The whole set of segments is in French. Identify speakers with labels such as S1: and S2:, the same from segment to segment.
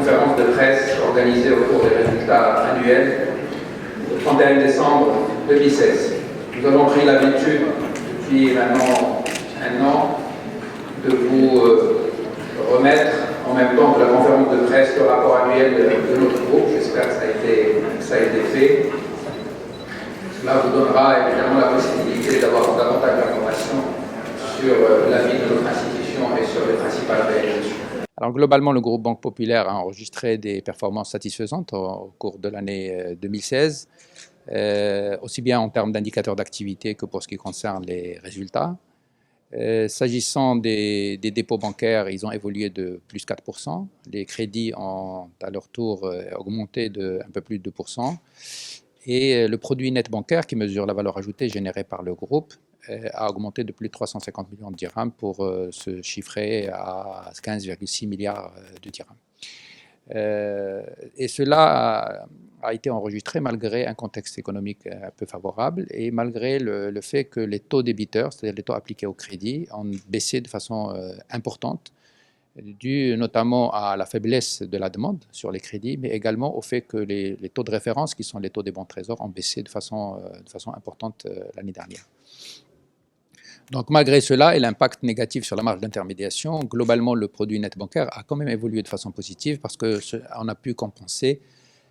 S1: conférence de presse organisée au cours des résultats annuels le 31 décembre 2016. Nous avons pris l'habitude depuis maintenant un an de vous remettre en même temps que la conférence de presse le rapport annuel de notre groupe. J'espère que ça a été fait. Cela vous donnera évidemment la possibilité d'avoir davantage d'informations sur la vie de notre institution et sur les principales réalisations.
S2: Alors globalement, le groupe Banque Populaire a enregistré des performances satisfaisantes au cours de l'année 2016, aussi bien en termes d'indicateurs d'activité que pour ce qui concerne les résultats. S'agissant des dépôts bancaires, ils ont évolué de plus 4%. Les crédits ont à leur tour augmenté de un peu plus de 2%. Et le produit net bancaire, qui mesure la valeur ajoutée générée par le groupe, a augmenté de plus de 350 millions de dirhams pour se chiffrer à 15,6 milliards de dirhams. Et cela a été enregistré malgré un contexte économique un peu favorable et malgré le fait que les taux débiteurs, c'est-à-dire les taux appliqués au crédit, ont baissé de façon importante, dû notamment à la faiblesse de la demande sur les crédits, mais également au fait que les taux de référence, qui sont les taux des bons trésors, ont baissé de façon importante l'année dernière. Donc malgré cela et l'impact négatif sur la marge d'intermédiation, globalement le produit net bancaire a quand même évolué de façon positive parce qu'on a pu compenser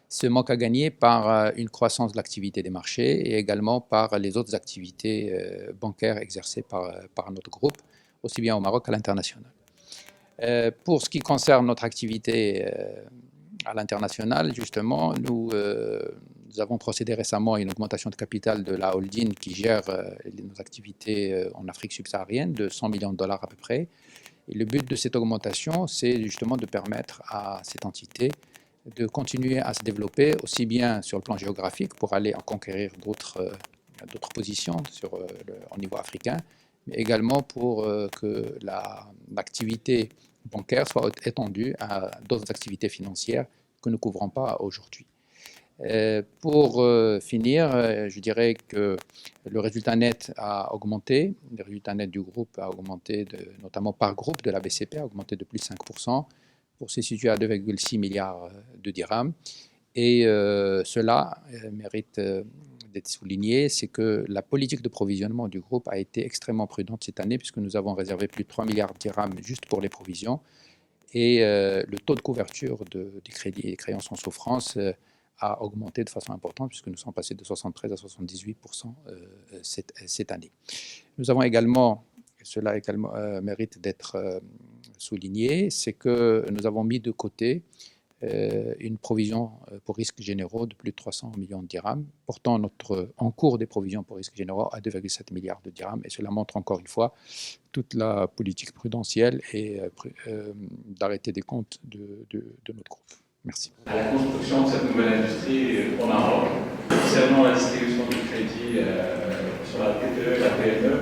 S2: ce manque à gagner par une croissance de l'activité des marchés et également par les autres activités bancaires exercées par notre groupe, aussi bien au Maroc qu'à l'international. Pour ce qui concerne notre activité à l'international, justement, nous avons procédé récemment à une augmentation de capital de la holding qui gère nos activités en Afrique subsaharienne de 100 millions de dollars à peu près. Et le but de cette augmentation, c'est justement de permettre à cette entité de continuer à se développer aussi bien sur le plan géographique pour aller en conquérir d'autres positions au niveau africain, mais également pour que l'activité bancaire soit étendue à d'autres activités financières que nous ne couvrons pas aujourd'hui. Pour finir, je dirais que le résultat net a augmenté, le résultat net du groupe a augmenté, notamment par groupe de la BCP, a augmenté de plus de 5%, pour se situer à 2,6 milliards de dirhams. Et cela mérite d'être souligné, c'est que la politique de provisionnement du groupe a été extrêmement prudente cette année, puisque nous avons réservé plus de 3 milliards de dirhams juste pour les provisions. Et le taux de couverture des crédits et des créances en souffrance a augmenté de façon importante, puisque nous sommes passés de 73 à 78% cette année. Nous avons également, et cela également mérite d'être souligné, c'est que nous avons mis de côté une provision pour risques généraux de plus de 300 millions de dirhams, portant notre encours des provisions pour risques généraux à 2,7 milliards de dirhams. Et cela montre encore une fois toute la politique prudentielle et d'arrêter des comptes de notre groupe. Merci.
S3: À la construction de cette nouvelle industrie au Maroc, concernant la distribution du crédit sur la TPE et la PME,